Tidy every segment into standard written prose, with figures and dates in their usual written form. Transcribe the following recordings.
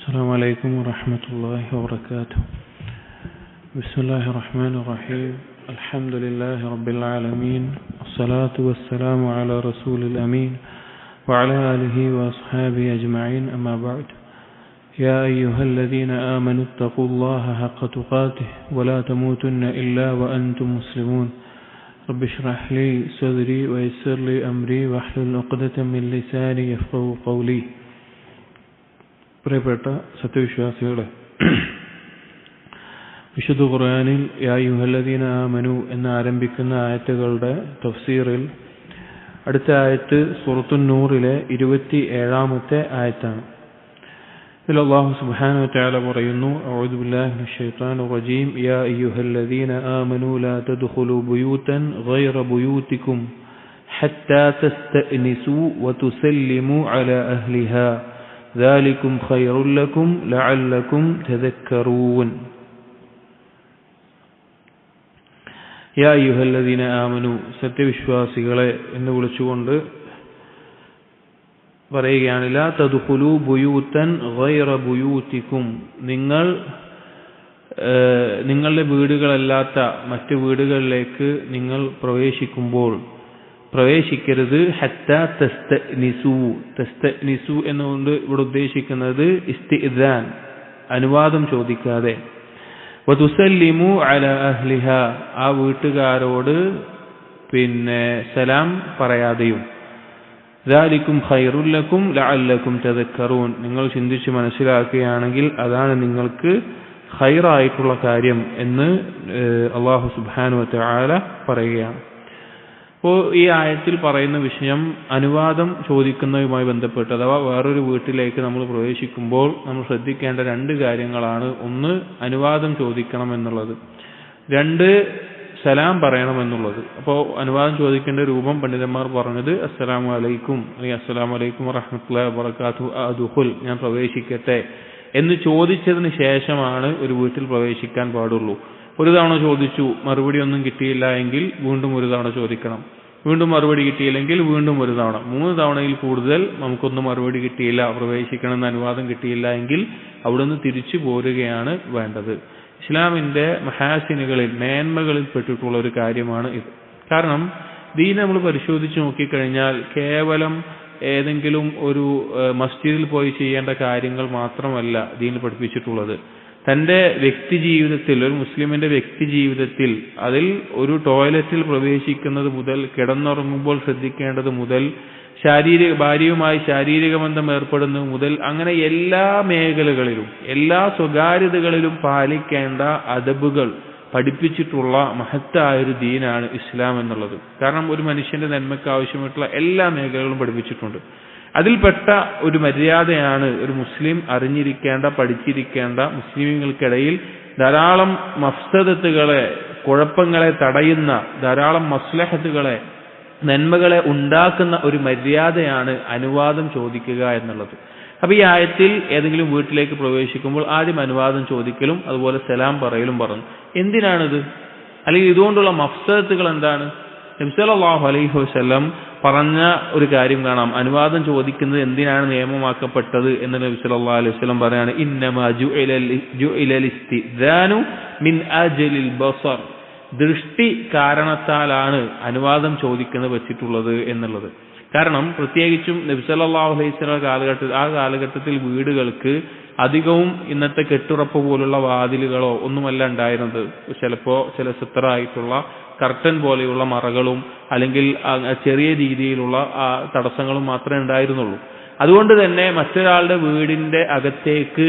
السلام عليكم ورحمة الله وبركاته. بسم الله الرحمن الرحيم. الحمد لله رب العالمين، الصلاة والسلام على رسول الأمين وعلى آله وأصحابه أجمعين، أما بعد. يا أيها الذين آمنوا اتقوا الله حق تقاته ولا تموتن إلا وأنتم مسلمون. رب اشرح لي صدري ويسر لي أمري واحلل عقدة من لساني يفقهوا قولي. പ്രിയപ്പെട്ട സത്യവിശ്വാസികളെ, വിശുദ്ധ ഖുർആനിൽ യാ അയ്യുഹല്ലദീന ആമനു എന്ന് ആരംഭിക്കുന്ന ആയത്തുകളുടെ തഫ്സീറിൽ അടുത്ത ആയത്ത് സൂറത്തുൻ നൂറിലെ 27-ാമത്തെ ആയത്താണ്. ഇതിൽ അല്ലാഹു സുബ്ഹാനഹു വ തആല പറയുന്നു: അഊദു ബില്ലാഹി മിനശ് ശൈത്വാനിർ റജീം. യാ അയ്യുഹല്ലദീന ആമനു ലാ തദ്ഖുലൂ ബുയൂതൻ ഗൈറ ബുയൂതികും ഹത്താ തസ്തഅനിസു വതുസല്ലിമു അലാ അഹ്ലിഹാ ذلكم خير لكم لعلكم تذكرون. യാ അയ്യുഹല്ലദീന ആമനു, സത്യവിശ്വാസികളെ എന്ന് വിളിച്ചുകൊണ്ട് പറയുകയാണ്. ലാ തദ്ഖുലൂ ബുയൂതൻ ഗൈറ ബുയൂതികും, നിങ്ങളുടെ വീടുകളല്ലാത്ത മറ്റ് വീടുകളിലേക്ക് നിങ്ങൾ പ്രവേശിക്കരുത്. ഹത്താ തസ്തഅനിസു. തസ്തഅനിസു എന്നുകൊണ്ട് ഇവിടെ ഉദ്ദേശിക്കുന്നത് ഇസ്തിഇദാൻ, അനുവാദം ചോദിക്കാതെ. വതുസല്ലിമു അലാ അഹ്ലിഹാ, ആ വീട്ടുകാരോട് സലാം പറയാതെയും. ദാലികും ഖൈറുൽ ലക്കും ലഅല്ലക്കും തദക്കറൂൻ, നിങ്ങൾ ചിന്തിച്ച് മനസ്സിലാക്കുകയാണെങ്കിൽ അതാണ് നിങ്ങൾക്ക് ഖൈറായിട്ടുള്ള കാര്യം എന്ന് അല്ലാഹു സുബ്ഹാനഹു വ തആല പറയുകയാണ്. അപ്പോൾ ഈ ആയത്തിൽ പറയുന്ന വിഷയം അനുവാദം ചോദിക്കുന്നതുമായി ബന്ധപ്പെട്ട്, അഥവാ വേറൊരു വീട്ടിലേക്ക് നമ്മൾ പ്രവേശിക്കുമ്പോൾ നമ്മൾ ശ്രദ്ധിക്കേണ്ട രണ്ട് കാര്യങ്ങളാണ്. ഒന്ന്, അനുവാദം ചോദിക്കണം എന്നുള്ളത്. രണ്ട്, സലാം പറയണം എന്നുള്ളത്. അപ്പോൾ അനുവാദം ചോദിക്കേണ്ട രൂപം പണ്ഡിതന്മാർ പറഞ്ഞത് അസ്സലാമു അലൈക്കും അല്ലെങ്കിൽ അസ്സലാമു അലൈക്കും വറഹ്മത്തുള്ളാഹി വബറകാതുഹു അദ്ഖുൽ, ഞാൻ പ്രവേശിക്കട്ടെ എന്ന് ചോദിച്ചതിന് ശേഷമാണ് ഒരു വീട്ടിൽ പ്രവേശിക്കാൻ പാടുള്ളൂ. ഒരു തവണ ചോദിച്ചു, മറുപടി ഒന്നും കിട്ടിയില്ല എങ്കിൽ വീണ്ടും ഒരു തവണ ചോദിക്കണം. വീണ്ടും മറുപടി കിട്ടിയില്ലെങ്കിൽ വീണ്ടും ഒരു തവണ. 3 തവണയിൽ കൂടുതൽ നമുക്കൊന്നും മറുപടി കിട്ടിയില്ല, പ്രവേശിക്കണമെന്ന് അനുവാദം കിട്ടിയില്ല എങ്കിൽ അവിടുന്ന് തിരിച്ചു പോരുകയാണ് വേണ്ടത്. ഇസ്ലാമിന്റെ മഹാസിനുകളിൽ, മേന്മകളിൽ പെട്ടിട്ടുള്ള ഒരു കാര്യമാണ് ഇത്. കാരണം ദീൻ നമ്മൾ പരിശോധിച്ച് നോക്കിക്കഴിഞ്ഞാൽ കേവലം ഏതെങ്കിലും ഒരു മസ്ജിദിൽ പോയി ചെയ്യേണ്ട കാര്യങ്ങൾ മാത്രമല്ല ദീൻ പഠിപ്പിച്ചിട്ടുള്ളത്. തന്റെ വ്യക്തി ജീവിതത്തിൽ, ഒരു മുസ്ലിമിന്റെ വ്യക്തി ജീവിതത്തിൽ, അതിൽ ഒരു ടോയ്ലറ്റിൽ പ്രവേശിക്കുന്നത് മുതൽ കിടന്നുറങ്ങുമ്പോൾ ശ്രദ്ധിക്കേണ്ടത് മുതൽ ഭാര്യയുമായി ശാരീരിക ബന്ധം ഏർപ്പെടുന്നത് മുതൽ അങ്ങനെ എല്ലാ മേഖലകളിലും, എല്ലാ സ്വകാര്യതകളിലും പാലിക്കേണ്ട അദബുകൾ പഠിപ്പിച്ചിട്ടുള്ള മഹത്തായൊരു ദീനാണ് ഇസ്ലാം എന്നുള്ളത്. കാരണം ഒരു മനുഷ്യന്റെ നന്മയ്ക്ക് ആവശ്യമായിട്ടുള്ള എല്ലാ മേഖലകളും പഠിപ്പിച്ചിട്ടുണ്ട്. അതിൽപ്പെട്ട ഒരു മര്യാദയാണ് ഒരു മുസ്ലിം അറിഞ്ഞിരിക്കേണ്ട, പഠിച്ചിരിക്കേണ്ട, മുസ്ലിമുകൾക്കിടയിൽ ധാരാളം മഫ്സദത്തുകളെ, കുഴപ്പങ്ങളെ തടയുന്ന, ധാരാളം മസ്ലഹത്തുകളെ, നന്മകളെ ഉണ്ടാക്കുന്ന ഒരു മര്യാദയാണ് അനുവാദം ചോദിക്കുക എന്നുള്ളത്. അപ്പൊ ഈ ആയത്തിൽ ഏതെങ്കിലും വീട്ടിലേക്ക് പ്രവേശിക്കുമ്പോൾ ആദ്യം അനുവാദം ചോദിക്കലും അതുപോലെ സലാം പറയലും പറഞ്ഞു. എന്തിനാണിത്? അല്ലെങ്കിൽ ഇതുകൊണ്ടുള്ള മഫ്സദത്തുകൾ എന്താണ്? നബി സല്ലല്ലാഹു അലൈഹി വസല്ലം പറഞ്ഞ ഒരു കാര്യം കാണാം. അനുവാദം ചോദിക്കുന്നത് എന്തിനാണ് നിയമമാക്കപ്പെട്ടത് എന്ന് നബി സല്ലല്ലാഹു അലൈഹി വസല്ലം പറയാണ്: ഇന്നമാ ജുഇലൽ ഇസ്തിദാനു മിൻ അജലിൽ ബസർ, ദൃഷ്ടി കാരണത്താലാണ് അനുവാദം ചോദിക്കുന്നത് വെച്ചിട്ടുള്ളത് എന്നുള്ളത്. കാരണം പ്രത്യേകിച്ചും നബി സല്ലല്ലാഹു അലൈഹി വസല്ലം കാലഘട്ടത്തിൽ വീടുകൾക്ക് അധികവും ഇന്നത്തെ കെട്ടുറപ്പ് പോലുള്ള വാതിലുകളോ ഒന്നുമല്ല ഉണ്ടായിരുന്നത്. ചിലപ്പോ ചില സിത്തറായിട്ടുള്ള കർട്ടൻ പോലെയുള്ള മറകളും അല്ലെങ്കിൽ ചെറിയ രീതിയിലുള്ള തടസ്സങ്ങളും മാത്രമേ ഉണ്ടായിരുന്നുള്ളൂ. അതുകൊണ്ട് തന്നെ മറ്റൊരാളുടെ വീടിന്റെ അകത്തേക്ക്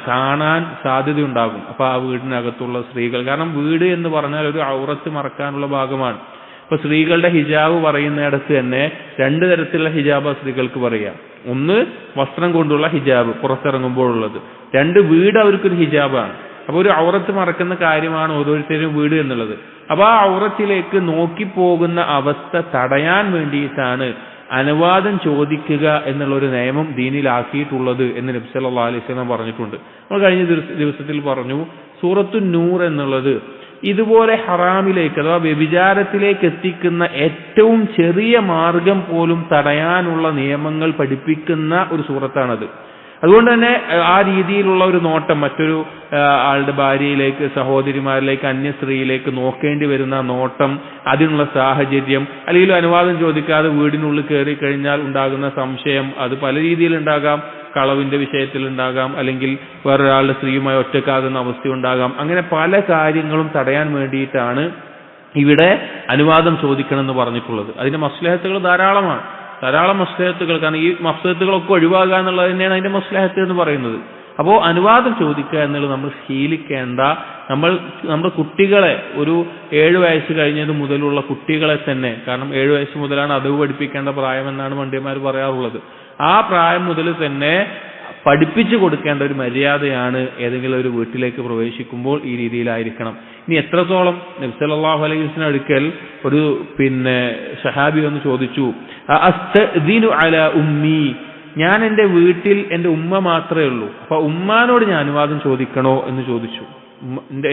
കാണാൻ സാധ്യതയുണ്ടാകും. അപ്പൊ ആ വീടിനകത്തുള്ള സ്ത്രീകൾ, കാരണം വീട് എന്ന് പറഞ്ഞാൽ ഒരു ഔറത്ത് മറക്കാനുള്ള ഭാഗമാണ്. ഇപ്പൊ സ്ത്രീകളുടെ ഹിജാബ് പറയുന്നിടത്ത് തന്നെ 2 തരത്തിലുള്ള ഹിജാബ് സ്ത്രീകൾക്ക് പറയാം. ഒന്ന്, വസ്ത്രം കൊണ്ടുള്ള ഹിജാബ് പുറത്തിറങ്ങുമ്പോഴുള്ളത്. 2, വീട് അവർക്കൊരു ഹിജാബാണ്. അപ്പൊ ഒരു ഔറത്ത് മറക്കുന്ന കാര്യമാണ് ഓരോരുത്തരും വീട് എന്നുള്ളത്. അപ്പൊ ആ ഔറത്തിലേക്ക് നോക്കിപ്പോകുന്ന അവസ്ഥ തടയാൻ വേണ്ടിയിട്ടാണ് അനുവാദം ചോദിക്കുക എന്നുള്ളൊരു നിയമം ദീനിലാക്കിയിട്ടുള്ളത് എന്ന് നബി സല്ലല്ലാഹു അലൈഹി വസല്ലം പറഞ്ഞിട്ടുണ്ട്. നമ്മൾ കഴിഞ്ഞ ദിവസത്തിൽ പറഞ്ഞു, സൂറത്തുൻ നൂർ എന്നുള്ളത് ഇതുപോലെ ഹറാമിലേക്ക് അഥവാ വ്യഭിചാരത്തിലേക്ക് എത്തിക്കുന്ന ഏറ്റവും ചെറിയ മാർഗം പോലും തടയാനുള്ള നിയമങ്ങൾ പഠിപ്പിക്കുന്ന ഒരു സൂറത്താണത്. അതുകൊണ്ട് തന്നെ ആ രീതിയിലുള്ള ഒരു നോട്ടം മറ്റൊരു ആളുടെ ഭാര്യയിലേക്ക്, സഹോദരിമാരിലേക്ക്, അന്യ സ്ത്രീയിലേക്ക് നോക്കേണ്ടി വരുന്ന നോട്ടം, അതിനുള്ള സാഹചര്യം, അല്ലെങ്കിൽ അനുവാദം ചോദിക്കാതെ വീടിനുള്ളിൽ കയറി കഴിഞ്ഞാൽ ഉണ്ടാകുന്ന സംശയം, അത് പല രീതിയിലുണ്ടാകാം. കളവിന്റെ വിഷയത്തിലുണ്ടാകാം, അല്ലെങ്കിൽ വേറൊരാളുടെ സ്ത്രീയുമായി ഒറ്റക്കാകുന്ന അവസ്ഥയുണ്ടാകാം. അങ്ങനെ പല കാര്യങ്ങളും തടയാൻ വേണ്ടിയിട്ടാണ് ഇവിടെ അനുവാദം ചോദിക്കണമെന്ന് പറഞ്ഞിട്ടുള്ളത്. അതിന്റെ മസ്ലഹത്തുകൾ ധാരാളമാണ്, ധാരാളം മസ്ലഹത്തുകൾ. കാരണം ഈ മസ്ലഹത്തുകളൊക്കെ ഒഴിവാക്കുക എന്നുള്ളത് തന്നെയാണ് അതിന്റെ മസ്ലഹത്ത് എന്ന് പറയുന്നത്. അപ്പോൾ അനുവാദം ചോദിക്കുക എന്നുള്ളത് നമ്മൾ ശീലിക്കേണ്ട, നമ്മുടെ കുട്ടികളെ, ഒരു 7 വയസ്സ് കഴിഞ്ഞത് മുതലുള്ള കുട്ടികളെ തന്നെ, കാരണം 7 വയസ്സ് മുതലാണ് അതവ് പഠിപ്പിക്കേണ്ട പ്രായമെന്നാണ് പണ്ഡിതന്മാർ പറയാറുള്ളത്. ആ പ്രായം മുതൽ തന്നെ പഠിപ്പിച്ചു കൊടുക്കേണ്ട ഒരു മര്യാദയാണ് ഏതെങ്കിലും ഒരു വീട്ടിലേക്ക് പ്രവേശിക്കുമ്പോൾ ഈ രീതിയിലായിരിക്കണം. ഇനി എത്രത്തോളം നബി സല്ലല്ലാഹു അലൈഹി വസല്ലം അടുക്കൽ ഒരു സഹാബി ഒന്ന് ചോദിച്ചു, അസ്തഅ്ദിനു അലാ ഉമ്മി, ഞാൻ എൻ്റെ വീട്ടിൽ എൻ്റെ ഉമ്മ മാത്രമേ ഉള്ളൂ, അപ്പൊ ഉമ്മാനോട് ഞാൻ അനുവാദം ചോദിക്കണോ എന്ന് ചോദിച്ചു.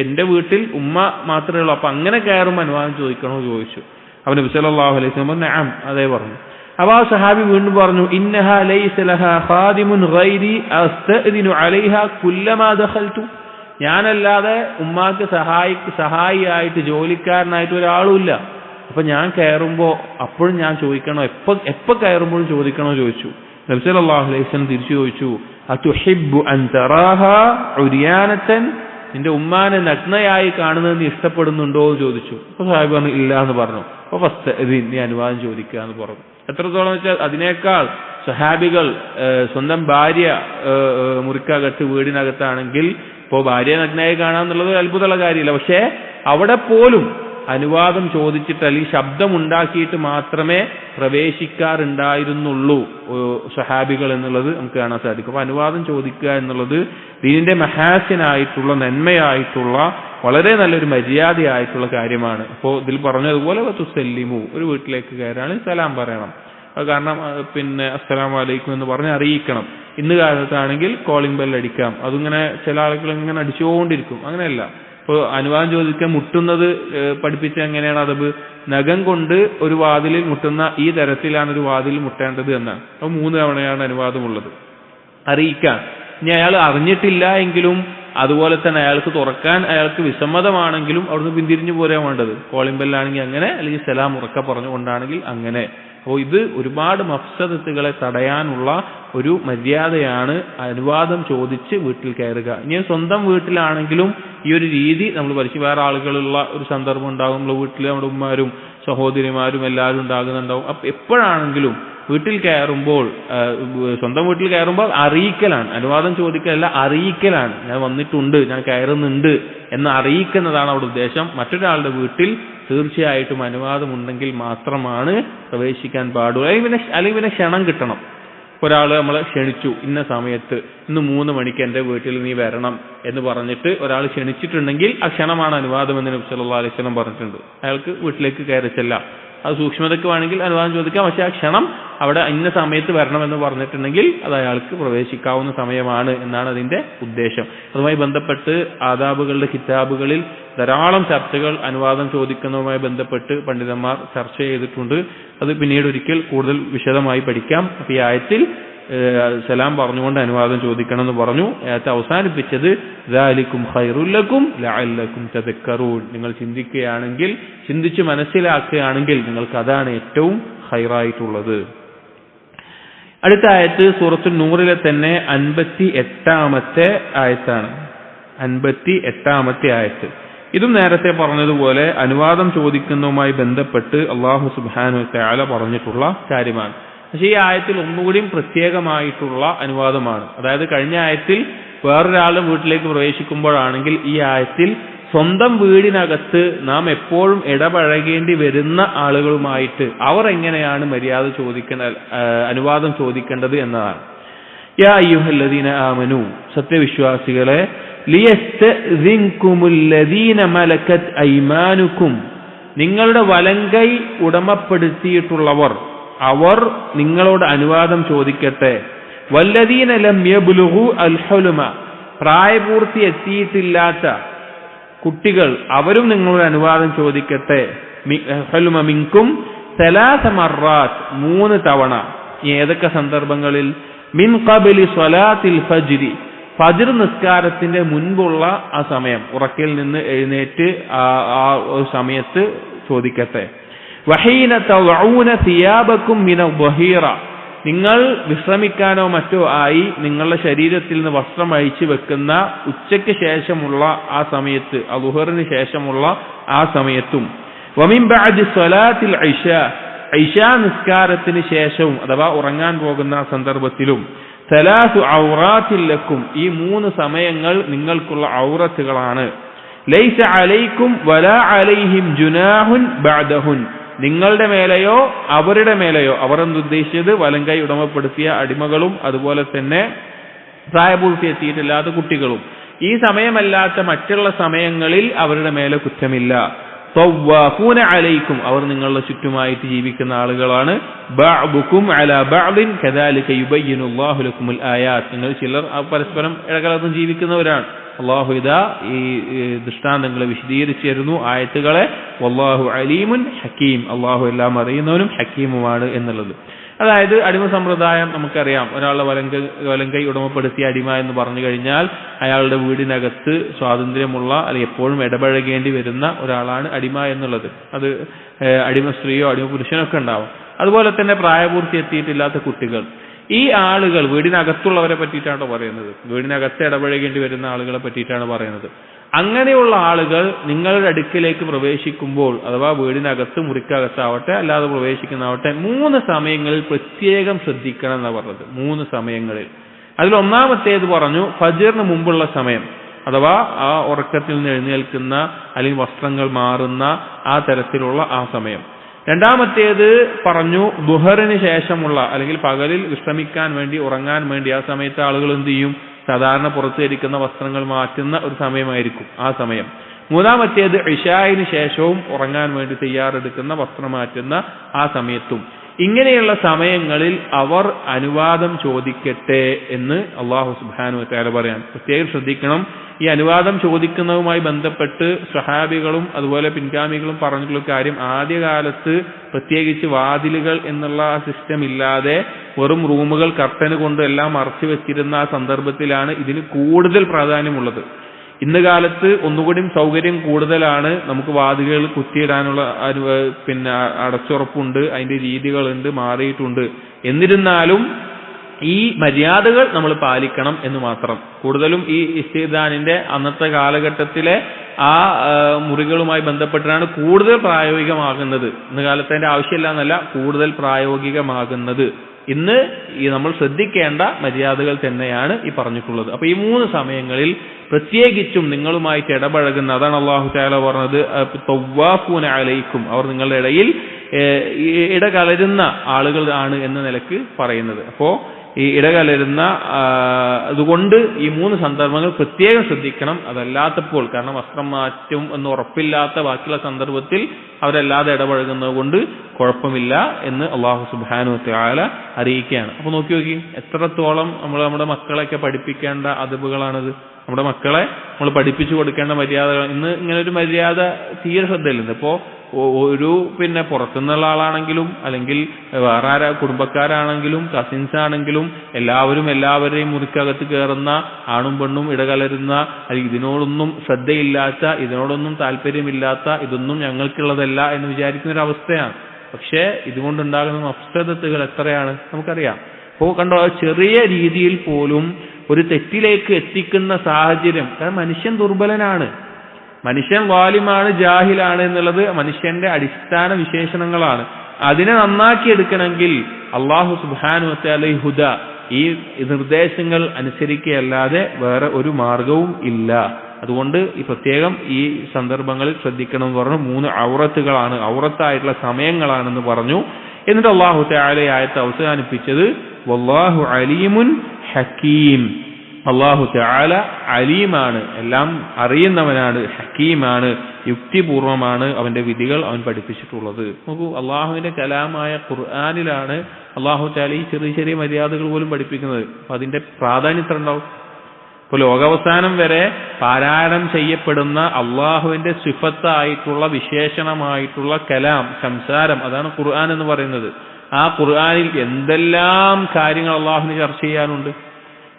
എൻ്റെ വീട്ടിൽ ഉമ്മ മാത്രമേ ഉള്ളൂ, അപ്പൊ അങ്ങനെ കയറുമ്പോൾ അനുവാദം ചോദിക്കണോ ചോദിച്ചു. അപ്പൊ നബി സല്ലല്ലാഹു അലൈഹി വസല്ലം നഅം, അതേ പറഞ്ഞു. അപ്പൊ ആ സഹാബി വീണ്ടും പറഞ്ഞു, ഇന്നഹാ ലൈസ ലഹാ ഖാദിമുൻ ഗൈരി അസ്തഅ്ദിനു അലൈഹാ കുല്ലമാ ദഖൽതു, ഞാനല്ലാതെ ഉമ്മാക്ക് സഹായിയായിട്ട് ജോലിക്കാരനായിട്ട് ഒരാളുമില്ല, അപ്പൊ ഞാൻ കയറുമ്പോ അപ്പോഴും ഞാൻ ചോദിക്കണോ, എപ്പോ കയറുമ്പോഴും ചോദിക്കണോ ചോദിച്ചു. നബി സല്ലല്ലാഹു അലൈഹി വസല്ലം തിരിച്ചു ചോദിച്ചു, അതുഹിബ്ബു അൻ തറാഹാ ഉരിയാനതൻ, നിന്റെ ഉമ്മാനെ നഗ്നയായി കാണുന്നത് നീ ഇഷ്ടപ്പെടുന്നുണ്ടോ എന്ന് ചോദിച്ചു. അപ്പൊ സഹാബി പറഞ്ഞു ഇല്ല എന്ന് പറഞ്ഞു. അപ്പൊ ഫസ്തഅ്ദിൻ, നീ അനുവാദം ചോദിക്കുക എന്ന് പറഞ്ഞു. എത്രത്തോളം വെച്ചാൽ അതിനേക്കാൾ സഹാബികൾ സ്വന്തം ഭാര്യ മുറിക്കകത്ത്, വീടിനകത്താണെങ്കിൽ, ഇപ്പോൾ ഭാര്യ നഗ്നയായി കാണാന്നുള്ളത് അത്ഭുതമുള്ള കാര്യമില്ല, പക്ഷേ അവിടെ പോലും അനുവാദം ചോദിച്ചിട്ട് അല്ലെങ്കിൽ ശബ്ദമുണ്ടാക്കിയിട്ട് മാത്രമേ പ്രവേശിക്കാറുണ്ടായിരുന്നുള്ളൂ സഹാബികൾ എന്നുള്ളത് നമുക്ക് കാണാൻ സാധിക്കും. അപ്പൊ അനുവാദം ചോദിക്കുക എന്നുള്ളത് ദീനിന്റെ മഹാസിനായിട്ടുള്ള, നന്മയായിട്ടുള്ള, വളരെ നല്ലൊരു മര്യാദയായിട്ടുള്ള കാര്യമാണ്. അപ്പോൾ ഇതിൽ പറഞ്ഞതുപോലെ തുസല്ലിമു, ഒരു വീട്ടിലേക്ക് കയറാണെങ്കിൽ സലാം പറയണം. അത് കാരണം അസ്സലാമു അലൈക്കും എന്ന് പറഞ്ഞ് അറിയിക്കണം. ഇന്ന് കാലത്താണെങ്കിൽ കോളിംഗ് ബെൽ അടിക്കാം, അതിങ്ങനെ ചില ആളുകൾ ഇങ്ങനെ അടിച്ചുകൊണ്ടിരിക്കും. അങ്ങനെയല്ല, ഇപ്പോൾ അനുവാദം ചോദിക്കാൻ മുട്ടുന്നത് പഠിപ്പിച്ച എങ്ങനെയാണ്? അതത് നഖം കൊണ്ട് ഒരു വാതിലിൽ മുട്ടുന്ന ഈ തരത്തിലാണ് ഒരു വാതിൽ മുട്ടേണ്ടത് എന്നാണ്. അപ്പോൾ 3 തവണയാണ് അനുവാദമുള്ളത്. അറിയിക്കാൻ. ഇനി അയാൾ അറിഞ്ഞിട്ടില്ല എങ്കിലും, അതുപോലെ തന്നെ അയാൾക്ക് തുറക്കാൻ അയാൾക്ക് വിസമ്മതമാണെങ്കിലും അവിടുന്ന് പിന്തിരിഞ്ഞു പോരാൻ വേണ്ടത്. കോളിംഗ് ബെല്ലാണെങ്കിൽ അങ്ങനെ, അല്ലെങ്കിൽ സലാം ഉറക്കെ പറഞ്ഞുകൊണ്ടാണെങ്കിൽ അങ്ങനെ. അപ്പോൾ ഇത് ഒരുപാട് മഫ്സദത്തുകളെ തടയാനുള്ള ഒരു മര്യാദയാണ് അനുവാദം ചോദിച്ച് വീട്ടിൽ കയറുക. ഇനി സ്വന്തം വീട്ടിലാണെങ്കിലും ഈ ഒരു രീതി നമ്മൾ പഠിച്ചു. വേറെ ആളുകളുള്ള ഒരു സന്ദർഭം ഉണ്ടാകും, നമ്മുടെ വീട്ടിൽ നമ്മുടെ ഉമ്മാരും സഹോദരിമാരും എല്ലാവരും ഉണ്ടാകുന്നുണ്ടാവും. അപ്പൊ എപ്പോഴാണെങ്കിലും വീട്ടിൽ കയറുമ്പോൾ, സ്വന്തം വീട്ടിൽ കയറുമ്പോൾ അറിയിക്കലാണ്, അനുവാദം ചോദിക്കലല്ല, അറിയിക്കലാണ്. ഞാൻ വന്നിട്ടുണ്ട്, ഞാൻ കയറുന്നുണ്ട് എന്ന് അറിയിക്കുന്നതാണ് അവിടെ ഉദ്ദേശം. മറ്റൊരാളുടെ വീട്ടിൽ തീർച്ചയായിട്ടും അനുവാദമുണ്ടെങ്കിൽ മാത്രമാണ് പ്രവേശിക്കാൻ പാടുള്ളൂ. അല്ലെങ്കിൽ പിന്നെ ക്ഷണം കിട്ടണം. ഒരാൾ നമ്മളെ ക്ഷണിച്ചു, ഇന്ന സമയത്ത് ഇന്ന് 3 മണിക്ക് എൻ്റെ വീട്ടിൽ നീ വരണം എന്ന് പറഞ്ഞിട്ട് ഒരാൾ ക്ഷണിച്ചിട്ടുണ്ടെങ്കിൽ ആ ക്ഷണമാണ് അനുവാദം എന്ന് നബി സല്ലല്ലാഹു അലൈഹി വസല്ലം പറഞ്ഞിട്ടുണ്ട്. അയാൾക്ക് വീട്ടിലേക്ക് കയറി ചെല്ലാം. അത് സൂക്ഷ്മതയ്ക്ക് വേണമെങ്കിൽ അനുവാദം ചോദിക്കാം, പക്ഷെ ആ ക്ഷണം അവിടെ ഇന്ന സമയത്ത് വരണമെന്ന് പറഞ്ഞിട്ടുണ്ടെങ്കിൽ അത് അയാൾക്ക് പ്രവേശിക്കാവുന്ന സമയമാണ് എന്നാണ് അതിന്റെ ഉദ്ദേശം. അതുമായി ബന്ധപ്പെട്ട് ആദാബുകളുടെ കിതാബുകളിൽ ധാരാളം ചർച്ചകൾ അനുവാദം ചോദിക്കുന്നതുമായി ബന്ധപ്പെട്ട് പണ്ഡിതന്മാർ ചർച്ച ചെയ്തിട്ടുണ്ട്. അത് പിന്നീട് ഒരിക്കൽ കൂടുതൽ വിശദമായി പഠിക്കാം. അപ്പൊ ഈ ആയത്തിൽ സലാം പറഞ്ഞുകൊണ്ട് അനുവാദം ചോദിക്കണം എന്ന് പറഞ്ഞു. ആയത്ത് അവസാനിപ്പിച്ചത് ദാലികും ഖൈറുൽ ലക്കും ലഅല്ലക്കും തദക്കറൂൻ, നിങ്ങൾ ചിന്തിക്കുകയാണെങ്കിൽ, ചിന്തിച്ച് മനസ്സിലാക്കുകയാണെങ്കിൽ നിങ്ങൾക്ക് അതാണ് ഏറ്റവും ഖൈറായിട്ടുള്ളത്. അടുത്ത ആയത്ത് സൂറത്തുൽ നൂറിലെ തന്നെ 58-ാമത്തെ ആയത്താണ്. 58-ാമത്തെ ആയത്ത്. ഇതും നേരത്തെ പറഞ്ഞതുപോലെ അനുവാദം ചോദിക്കുന്നതുമായി ബന്ധപ്പെട്ട് അല്ലാഹു സുബ്ഹാനഹു വ തആല പറഞ്ഞിട്ടുള്ള കാര്യമാണ്. പക്ഷേ ഈ ആയത്തിൽ ഒന്നുകൂടിയും പ്രത്യേകമായിട്ടുള്ള അനുവാദമാണ്. അതായത് കഴിഞ്ഞ ആയത്തിൽ വേറൊരാളുടെ വീട്ടിലേക്ക് പ്രവേശിക്കുമ്പോഴാണെങ്കിൽ ഈ ആയത്തിൽ സ്വന്തം വീടിനകത്ത് നാം എപ്പോഴും ഇടപഴകേണ്ടി വരുന്ന ആളുകളുമായിട്ട് അവർ എങ്ങനെയാണ് മര്യാദ അനുവാദം ചോദിക്കേണ്ടത് എന്നതാണ്. യാ അയ്യുഹല്ലദീന ആമനു, സത്യവിശ്വാസികളെ, ലിയസ്തഅ്സിൻകുമുല്ലദീന മലകത് ഐമാനുക്കും, നിങ്ങളുടെ വലങ്കൈ ഉടമപ്പെടുത്തിയിട്ടുള്ളവർ, അവർ നിങ്ങളോട് അനുവാദം ചോദിക്കട്ടെ. വല്ലദീന ലം യബ്ലുഗു അൽ ഹുൽമ, പ്രായപൂർത്തി എത്തിയിട്ടില്ലാത്ത കുട്ടികൾ, അവരും നിങ്ങളോട് അനുവാദം ചോദിക്കട്ടെ. ഹുൽമ മിൻകും 3 മർറാത്ത്, 3 തവണ. ഏതൊക്കെ സന്ദർഭങ്ങളിൽ? മിൻ ഖബ്ലി സ്വലാത്തിൽ ഫജ്രി, ഫജ്ർ നിസ്കാരത്തിന്റെ മുൻപുള്ള ആ സമയം, ഉറക്കിൽ നിന്ന് എഴുന്നേറ്റ് ആ സമയത്ത് ചോദിക്കട്ടെ. വഹീന തദഊന സിയാബകും മിന ദഹീറ, നിങ്ങൾ വിശ്രമിക്കാനോ മറ്റോ ആയി നിങ്ങളുടെ ശരീരത്തിൽ നിന്ന് വസ്ത്രം അഴിച്ചു വെക്കുന്ന ഉച്ചയ്ക്ക് ശേഷമുള്ള ആ സമയത്ത്, ളുഹറിന് ശേഷമുള്ള ആ സമയത്തും. വമിൻ ബഅദി സ്വലാത്തിൽ ഇശാ നിസ്കാരത്തിന് ശേഷവും അഥവാ ഉറങ്ങാൻ പോകുന്ന സന്ദർഭത്തിലും. സലാസു ഔറാത്തിൽ ലക്കും, ഈ 3 സമയങ്ങൾ നിങ്ങൾക്കുള്ള ഔറത്തുകളാണ്. ലൈസ അലൈക്കും വലാ അലൈഹിം ജുനാഹുൻ ബഅദഹുൻ, നിങ്ങളുടെ മേലെയോ അവരുടെ മേലെയോ, അവർ എന്നുദ്ദേശിച്ചത് വലങ്കൈ ഉടമപ്പെടുത്തിയ അടിമകളും അതുപോലെ തന്നെ പ്രായപൂർത്തി എത്തിയിട്ടില്ലാത്ത കുട്ടികളും, ഈ സമയമല്ലാത്ത മറ്റുള്ള സമയങ്ങളിൽ അവരുടെ മേലെ കുറ്റമില്ല. തവ്വാഫൂന അലൈക്കും, അവർ നിങ്ങളുടെ ചുറ്റുമായിട്ട് ജീവിക്കുന്ന ആളുകളാണ്. ബഅദുകും അലാ ബഅദിൻ കദാലിക യുബയ്യിനുല്ലാഹു ലക്കുമുൽ ആയാത്ത്, നിങ്ങൾ ചിലർ പരസ്പരം ഇടകലർന്ന് ജീവിക്കുന്നവരാണ്. അല്ലാഹു ഇതാ ഈ ദൃഷ്ടാന്തങ്ങളെ വിശദീകരിച്ചു തരുന്നു, ആയത്തുകളെ. വല്ലാഹു അലീമുൻ ഹക്കീം, അല്ലാഹു എല്ലാം അറിയുന്നവനും ഹക്കീമുമാണ് എന്നുള്ളത്. അതായത് അടിമ സമ്പ്രദായം നമുക്കറിയാം. ഒരാളുടെ വലങ്കൈ ഉടമപ്പെടുത്തിയ അടിമ എന്ന് പറഞ്ഞു കഴിഞ്ഞാൽ അയാളുടെ വീടിനകത്ത് സ്വാതന്ത്ര്യമുള്ള അല്ലെങ്കിൽ എപ്പോഴും ഇടപഴകേണ്ടി വരുന്ന ഒരാളാണ് അടിമ എന്നുള്ളത്. അത് അടിമ സ്ത്രീയോ അടിമ പുരുഷനോ ഒക്കെ ഉണ്ടാവും. അതുപോലെ തന്നെ പ്രായപൂർത്തി എത്തിയിട്ടില്ലാത്ത കുട്ടികൾ, ഈ ആളുകൾ വീടിനകത്തുള്ളവരെ പറ്റിയിട്ടാണ് പറയുന്നത്, വീടിനകത്ത് ഇടപഴകേണ്ടി വരുന്ന ആളുകളെ പറ്റിയിട്ടാണ് പറയുന്നത്. അങ്ങനെയുള്ള ആളുകൾ നിങ്ങളുടെ അടുക്കിലേക്ക് പ്രവേശിക്കുമ്പോൾ, അഥവാ വീടിനകത്ത് മുറിക്കകത്താവട്ടെ അല്ലാതെ പ്രവേശിക്കുന്നാവട്ടെ, 3 സമയങ്ങളിൽ പ്രത്യേകം ശ്രദ്ധിക്കണം എന്നാണ് പറഞ്ഞത്. 3 സമയങ്ങളിൽ അതിൽ ഒന്നാമത്തേത് പറഞ്ഞു ഫജ്റിന് മുമ്പുള്ള സമയം, അഥവാ ആ ഉറക്കത്തിൽ നിന്ന് എഴുന്നേൽക്കുന്ന അല്ലെങ്കിൽ വസ്ത്രങ്ങൾ മാറുന്ന ആ തരത്തിലുള്ള ആ സമയം. രണ്ടാമത്തേത് പറഞ്ഞു ദുഹറിന് ശേഷമുള്ള അല്ലെങ്കിൽ പകലിൽ വിശ്രമിക്കാൻ വേണ്ടി ഉറങ്ങാൻ വേണ്ടി ആ സമയത്ത് ആളുകൾ എന്ത് ചെയ്യും, സാധാരണ പുറത്ത് ധരിക്കുന്ന വസ്ത്രങ്ങൾ മാറ്റുന്ന ഒരു സമയമായിരിക്കും ആ സമയം. മൂന്നാമത്തേത് ഇശായിന് ശേഷവും ഉറങ്ങാൻ വേണ്ടി തയ്യാറെടുക്കുന്ന വസ്ത്രം മാറ്റുന്ന ആ സമയത്തും. ഇങ്ങനെയുള്ള സമയങ്ങളിൽ അവർ അനുവാദം ചോദിക്കട്ടെ എന്ന് അല്ലാഹു സുബ്ഹാനഹു വ തആല പറയാൻ പ്രത്യേകം ശ്രദ്ധിക്കണം. ഈ അനുവാദം ചോദിക്കുന്നതുമായി ബന്ധപ്പെട്ട് സ്വഹാബികളും അതുപോലെ പിൻഗാമികളും പറഞ്ഞിട്ടുള്ള കാര്യം, ആദ്യകാലത്ത് പ്രത്യേകിച്ച് വാതിലുകൾ എന്നുള്ള ആ സിസ്റ്റം ഇല്ലാതെ വെറും റൂമുകൾ കർട്ടന് കൊണ്ട് എല്ലാം മറച്ചു വെച്ചിരുന്ന ആ സന്ദർഭത്തിലാണ് ഇതിന് കൂടുതൽ പ്രാധാന്യമുള്ളത്. ഇന്ന് കാലത്ത് ഒന്നുകൂടി സൗകര്യം കൂടുതലാണ്, നമുക്ക് വാതിലുകൾ കുത്തിയിടാനുള്ള പിന്നെ അടച്ചുറപ്പുണ്ട്, അതിന്റെ രീതികളുണ്ട്, മാറിയിട്ടുണ്ട്. എന്നിരുന്നാലും ഈ മര്യാദകൾ നമ്മൾ പാലിക്കണം എന്ന് മാത്രം. കൂടുതലും ഈ ഇസ്തിദാനിന്റെ അന്നത്തെ കാലഘട്ടത്തിലെ ആ മുറികളുമായി ബന്ധപ്പെട്ടാണ് കൂടുതൽ പ്രായോഗികമാകുന്നത്. ഇന്ന് കാലത്ത് അതിന്റെ ആവശ്യമില്ല എന്നല്ല, കൂടുതൽ പ്രായോഗികമാകുന്നത്. ഇന്ന് ഈ നമ്മൾ ശ്രദ്ധിക്കേണ്ട മര്യാദകൾ തന്നെയാണ് ഈ പറഞ്ഞിട്ടുള്ളത്. അപ്പൊ ഈ 3 സമയങ്ങളിൽ പ്രത്യേകിച്ചും നിങ്ങളുമായിട്ട് ഇടപഴകുന്ന, അതാണ് അല്ലാഹു തആല പറഞ്ഞത് തവ്വാഫൂന അലൈക്കും, അവർ നിങ്ങളുടെ ഇടയിൽ ഇടകലരുന്ന ആളുകൾ ആണ് എന്ന നിലക്ക് പറയുന്നത്. അപ്പോ ഈ ഇടകലരുന്ന അതുകൊണ്ട് ഈ 3 സന്ദർഭങ്ങൾ പ്രത്യേകം ശ്രദ്ധിക്കണം. അതല്ലാത്തപ്പോൾ, കാരണം വസ്ത്രം മാറ്റും എന്ന് ഉറപ്പില്ലാത്ത ബാക്കിയുള്ള സന്ദർഭത്തിൽ അവരല്ലാതെ ഇടപഴകുന്നത് കൊണ്ട് കുഴപ്പമില്ല എന്ന് അല്ലാഹു സുബ്ഹാനഹു വ തആല അറിയിക്കുകയാണ്. അപ്പൊ നോക്കി എത്രത്തോളം നമ്മുടെ മക്കളെയൊക്കെ പഠിപ്പിക്കേണ്ട അദബുകളാണിത്. നമ്മുടെ മക്കളെ നമ്മൾ പഠിപ്പിച്ചു കൊടുക്കേണ്ട മര്യാദകൾ. ഇന്ന് ഇങ്ങനെ ഒരു മര്യാദ തീരെ ശ്രദ്ധയില്ല. ഇപ്പോ ഒരു പിന്നെ പുറത്തുനിന്നുള്ള ആളാണെങ്കിലും അല്ലെങ്കിൽ വേറെ കുടുംബക്കാരാണെങ്കിലും കസിൻസ് ആണെങ്കിലും എല്ലാവരെയും മുറിക്കകത്ത് കയറുന്ന, ആണും പെണ്ണും ഇടകലരുന്ന, അല്ലെങ്കിൽ ഇതിനോടൊന്നും ശ്രദ്ധയില്ലാത്ത, ഇതിനോടൊന്നും താല്പര്യമില്ലാത്ത, ഇതൊന്നും ഞങ്ങൾക്കുള്ളതല്ല എന്ന് വിചാരിക്കുന്ന ഒരു അവസ്ഥയാണ്. പക്ഷേ ഇതുകൊണ്ടുണ്ടാകുന്ന മഫ്സദത്തുകൾ എത്രയാണ് നമുക്കറിയാം. അപ്പോൾ കണ്ടോ, ചെറിയ രീതിയിൽ പോലും ഒരു തെറ്റിലേക്ക് എത്തിക്കുന്ന സാഹചര്യം. കാരണം മനുഷ്യൻ ദുർബലനാണ്, മനുഷ്യൻ വാലിമാണ്, ജാഹിലാണ് എന്നുള്ളത് മനുഷ്യന്റെ അടിസ്ഥാന വിശേഷണങ്ങളാണ്. അതിനെ നന്നാക്കിയെടുക്കണമെങ്കിൽ അല്ലാഹു സുബ്ഹാനഹു വ തആല ഹുദ, ഈ നിർദ്ദേശങ്ങൾ അനുസരിക്കുകയല്ലാതെ വേറെ ഒരു മാർഗവും ഇല്ല. അതുകൊണ്ട് ഈ പ്രത്യേകം ഈ സന്ദർഭങ്ങളിൽ ശ്രദ്ധിക്കണം എന്ന് പറഞ്ഞു. 3 ഔറത്തുകളാണ്, ഔറത്തായിട്ടുള്ള സമയങ്ങളാണെന്ന് പറഞ്ഞു. എന്നിട്ട് അല്ലാഹു തആല ആയത്ത് അവസാനിപ്പിച്ചത് വല്ലാഹു അലീമുൻ ഹക്കീം, അല്ലാഹു തആല അലീമാണ്, എല്ലാം അറിയുന്നവനാണ്, ഹക്കീമാണ്, യുക്തിപൂർവമാണ് അവന്റെ വിധികൾ അവൻ പഠിപ്പിച്ചിട്ടുള്ളത്. നോക്കൂ, അള്ളാഹുവിന്റെ കലാമായ ഖുർആനിലാണ് അല്ലാഹു തആല ഈ ചെറിയ ചെറിയ മര്യാദകൾ പോലും പഠിപ്പിക്കുന്നത്. അപ്പൊ അതിന്റെ പ്രാധാന്യത്ര ഉണ്ടാവും. ഇപ്പൊ ലോകാവസാനം വരെ പാരായണം ചെയ്യപ്പെടുന്ന അള്ളാഹുവിന്റെ സിഫത്തായിട്ടുള്ള വിശേഷണമായിട്ടുള്ള കലാം, സംസാരം, അതാണ് ഖുർആൻ എന്ന് പറയുന്നത്. ആ ഖുർആനിൽ എന്തെല്ലാം കാര്യങ്ങൾ അള്ളാഹുവിന് ചർച്ച ചെയ്യാനുണ്ട്,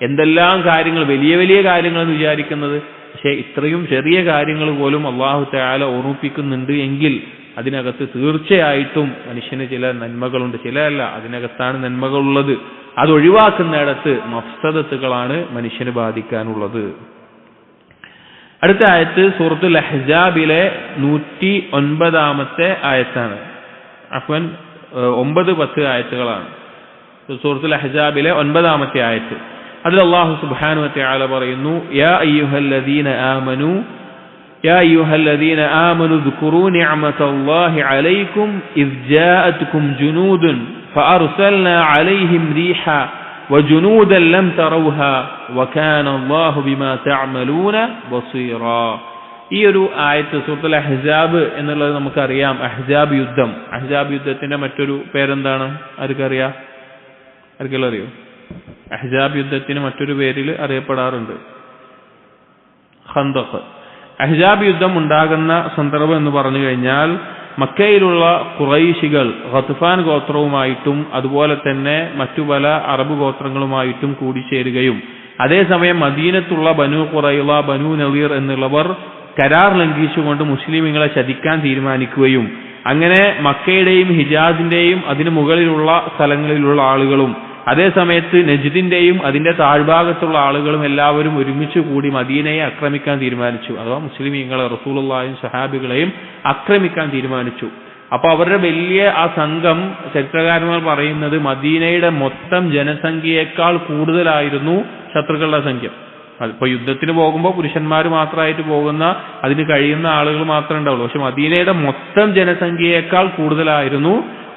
എന്തെല്ലാം കാര്യങ്ങൾ, വലിയ വലിയ കാര്യങ്ങൾ എന്ന് വിചാരിക്കുന്നത്. പക്ഷെ ഇത്രയും ചെറിയ കാര്യങ്ങൾ പോലും അള്ളാഹു തആല ഓർമ്മിപ്പിക്കുന്നുണ്ട് എങ്കിൽ അതിനകത്ത് തീർച്ചയായിട്ടും മനുഷ്യന് ചില നന്മകളുണ്ട്. ചിലയല്ല, അതിനകത്താണ് നന്മകളുള്ളത്. അത് ഒഴിവാക്കുന്നിടത്ത് മഫ്സദത്തുകളാണ് മനുഷ്യന് ബാധിക്കാനുള്ളത്. അടുത്ത ആയത്ത് സൂറത്തുൽ അഹ്സാബിലെ 109-ാമത്തെ ആയത്താണ്. 9-10 ആയത്തുകളാണ്. സൂറത്തുൽ അഹ്സാബിലെ 9-ാമത്തെ ആയത്ത്. അതിൽ അല്ലാഹു സുബ്ഹാനഹു വ തആല പറയുന്നു, യാ അയ്യുഹല്ലദീന ആമനു ദ്കുറൂ നിഅമതല്ലാഹി അലൈക്കും ഇദ് ജാഅത്കും ജുനൂദുൻ ഫഅർസൽനാ അലൈഹിം റീഹ വജുനൂദൻ ലം തറൗഹാ വകാന അല്ലാഹു ബിമാ തഅമലൂന ബസീറാ. ഈ ഒരു ആയത്ത് സൂറത്തുൽ അഹ്സാബ് എന്നുള്ളത് നമുക്കറിയാം. അഹ്സാബ് യുദ്ധം. അഹ്സാബ് യുദ്ധത്തിന്റെ മറ്റൊരു പേരെന്താണ്? ആർക്കറിയാം? ആർക്കെല്ലാം അറിയോ? അഹ്സാബ് യുദ്ധത്തിന് മറ്റൊരു പേരിൽ അറിയപ്പെടാറുണ്ട്, ഖന്ദഖ്. അഹ്സാബ് യുദ്ധം ഉണ്ടാകുന്ന സന്ദർഭം എന്ന് പറഞ്ഞു കഴിഞ്ഞാൽ മക്കയിലുള്ള ഖുറൈശികൾ ഗത്ഫാൻ ഗോത്രവുമായിട്ടും അതുപോലെ തന്നെ മറ്റു പല അറബ് ഗോത്രങ്ങളുമായിട്ടും കൂടിച്ചേരുകയും അതേസമയം മദീനത്തുള്ള ബനു ഖുറൈള, ബനു നളീർ എന്നുള്ളവർ കരാർ ലംഘിച്ചുകൊണ്ട് മുസ്ലിമീങ്ങളെ ചതിക്കാൻ തീരുമാനിക്കുകയും അങ്ങനെ മക്കയുടെയും ഹിജാസിന്റെയും അതിനു മുകളിലുള്ള സ്ഥലങ്ങളിലുള്ള ആളുകളും അതേസമയത്ത് നജ്ദിന്റെയും അതിന്റെ താഴ്ഭാഗത്തുള്ള ആളുകളും എല്ലാവരും ഒരുമിച്ച് കൂടി മദീനയെ ആക്രമിക്കാൻ തീരുമാനിച്ചു. അഥവാ മുസ്ലിമീങ്ങളെ, റസൂലുള്ളാഹിയും സഹാബികളെയും ആക്രമിക്കാൻ തീരുമാനിച്ചു. അപ്പൊ അവരുടെ വലിയ ആ സംഘം, ചരിത്രകാരന്മാർ പറയുന്നത് മദീനയുടെ മൊത്തം ജനസംഖ്യയേക്കാൾ കൂടുതലായിരുന്നു ശത്രുക്കളുടെ സംഖ്യ. ഇപ്പൊ യുദ്ധത്തിന് പോകുമ്പോൾ പുരുഷന്മാർ മാത്രമായിട്ട് പോകുന്ന, അതിന് കഴിയുന്ന ആളുകൾ മാത്രമേ ഉണ്ടാവുള്ളൂ. പക്ഷെ മദീനയുടെ മൊത്തം ജനസംഖ്യയേക്കാൾ കൂടുതലായിരുന്നു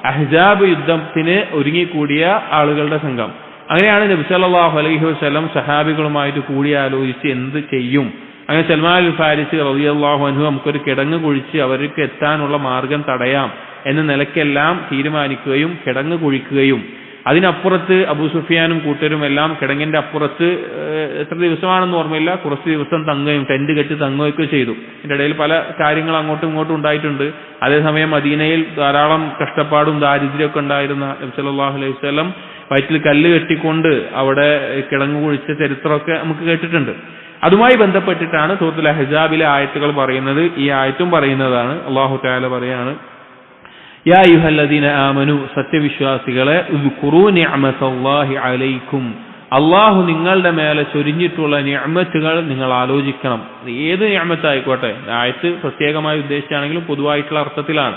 അഹ്സാബ് യുദ്ധത്തിന് ഒരുങ്ങിക്കൂടിയ ആളുകളുടെ സംഘം. അങ്ങനെയാണ് നബി സല്ലല്ലാഹു അലൈഹി വസല്ലം സഹാബികളുമായിട്ട് കൂടിയാലോചിച്ച് എന്ത് ചെയ്യും. അങ്ങനെ സൽമാൻ അൽ ഫാരിസി റളിയല്ലാഹു അൻഹു നമുക്കൊരു കിടങ്ങ് കുഴിച്ച് അവർക്ക് എത്താനുള്ള മാർഗം തടയാം എന്ന നിലയ്ക്കെല്ലാം തീരുമാനിക്കുകയും കിടങ്ങ് കുഴിക്കുകയും അതിനപ്പുറത്ത് അബൂ സുഫിയാനും കൂട്ടരും എല്ലാം കിടങ്ങിന്റെ അപ്പുറത്ത് എത്ര ദിവസമാണെന്ന് ഓർമ്മയില്ല, കുറച്ച് ദിവസം തങ്ങുകയും ടെന്റ് കെട്ടി തങ്ങുകയൊക്കെ ചെയ്തു. ഇതിന്റെ ഇടയിൽ പല കാര്യങ്ങൾ അങ്ങോട്ടും ഇങ്ങോട്ടും ഉണ്ടായിട്ടുണ്ട്. അതേസമയം മദീനയിൽ ധാരാളം കഷ്ടപ്പാടും ദാരിദ്ര്യമൊക്കെ ഉണ്ടായിരുന്ന നബി സല്ലല്ലാഹു അലൈഹി വസല്ലം വയറ്റിൽ കല്ല് കെട്ടിക്കൊണ്ട് അവിടെ കിടങ്ങ് കുഴിച്ച ചരിത്രമൊക്കെ നമുക്ക് കേട്ടിട്ടുണ്ട്. അതുമായി ബന്ധപ്പെട്ടിട്ടാണ് സൂറത്തുൽ അഹ്സാബിലെ ആയത്തുകൾ പറയുന്നത്. ഈ ആയത്തും പറയുന്നതാണ്. അല്ലാഹു തആല പറയാണ്, യാ അയ്യുഹല്ലദീന ആമനു, സത്യവിശ്വാസികളെ, ഉദ്കുറൂ നിഅമതല്ലാഹി അലൈക്കും, അള്ളാഹു നിങ്ങളുടെ മേലെ ചൊരിഞ്ഞിട്ടുള്ള നിഅമത്തുകൾ നിങ്ങൾ ആലോചിക്കണം. ഏത് നിഅമത്തായിക്കോട്ടെ, ആയത്ത് പ്രത്യേകമായി ഉദ്ദേശിച്ചാണെങ്കിലും പൊതുവായിട്ടുള്ള അർത്ഥത്തിലാണ്.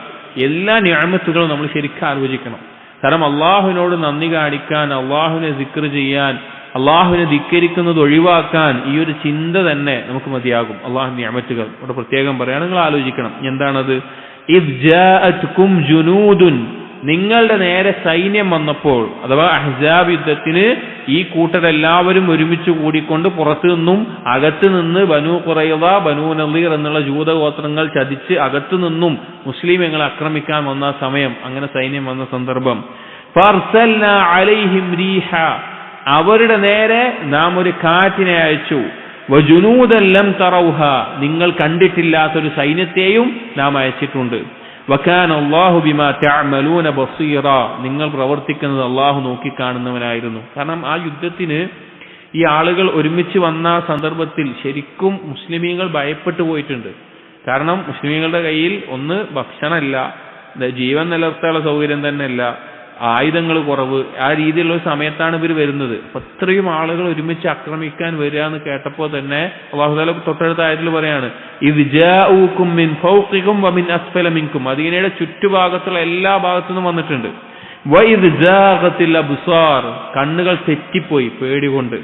എല്ലാ നിഅമത്തുകളും നമ്മൾ ശരിക്കും ആലോചിക്കണം. കാരണം അള്ളാഹുവിനോട് നന്ദി കാണിക്കാൻ, അള്ളാഹുവിനെ ദിക്ർ ചെയ്യാൻ, അള്ളാഹുവിനെ ധിക്കരിക്കുന്നത് ഒഴിവാക്കാൻ ഈ ഒരു ചിന്ത തന്നെ നമുക്ക് മതിയാകും. അള്ളാഹു നിഅമത്തുകൾ ഇവിടെ പ്രത്യേകം പറയാണ്, നിങ്ങൾ ആലോചിക്കണം. എന്താണത്? ഇദ് ജാഅത്കും ജുനൂദുൻ, നിങ്ങളുടെ നേരെ സൈന്യം വന്നപ്പോൾ, അഥവാ അഹ്സാബ് യുദ്ധത്തിന് ഈ കൂട്ടരെല്ലാവരും ഒരുമിച്ച് കൂടിക്കൊണ്ട് പുറത്തു നിന്നും അകത്തു നിന്ന് ബനു ഖുറൈള, ബനു നളീർ എന്നുള്ള ജൂതഗോത്രങ്ങൾ ചതിച്ച് അകത്തു നിന്നും മുസ്ലിമീങ്ങളെ ആക്രമിക്കാൻ വന്ന സമയം, അങ്ങനെ സൈന്യം വന്ന സന്ദർഭം, ഫർസൽനാ അലൈഹിം റീഹ, അവരുടെ നേരെ നാം ഒരു കാറ്റിനെ അയച്ചു, വജുനൂദൻ ലം തറൗഹ, നിങ്ങൾ കണ്ടിട്ടില്ലാത്തൊരു സൈന്യത്തെയും നാം അയച്ചിട്ടുണ്ട്, വകാന അല്ലാഹു ബിമാ തഅമലൂന ബസീറ, നിങ്ങൾ പ്രവർത്തിക്കുന്നത് അള്ളാഹു നോക്കിക്കാണുന്നവനായിരുന്നു. കാരണം ആ യുദ്ധത്തിന് ഈ ആളുകൾ ഒരുമിച്ച് വന്ന സന്ദർഭത്തിൽ ശരിക്കും മുസ്ലിമീങ്ങൾ ഭയപ്പെട്ടു പോയിട്ടുണ്ട്. കാരണം മുസ്ലിമീങ്ങളുടെ കയ്യിൽ ഒന്ന് ഭക്ഷണമില്ല, ജീവൻ നിലനിർത്താനുള്ള സൗകര്യം തന്നെയല്ല, ആയുധങ്ങൾ കുറവ്, ആ രീതിയിലുള്ള സമയത്താണ് ഇവർ വരുന്നത്. അപ്പൊ അത്രയും ആളുകൾ ഒരുമിച്ച് ആക്രമിക്കാൻ വരിക എന്ന് കേട്ടപ്പോൾ തന്നെ അല്ലാഹു തആല തൊട്ടടുത്ത ആയത്തിൽ പറയാണ്, ഇദ് ജാഊകും മിൻ ഫൗഖികും വമിൻ അസ്ഫല മിൻകും, മദീനയുടെ ചുറ്റുഭാഗത്തുള്ള എല്ലാ ഭാഗത്തു നിന്നും വന്നിട്ടുണ്ട്. വഇദ് ജാഗത്തിൽ അബ്സാർ, കണ്ണുകൾ തെറ്റിപ്പോയി പേടി കൊണ്ട്,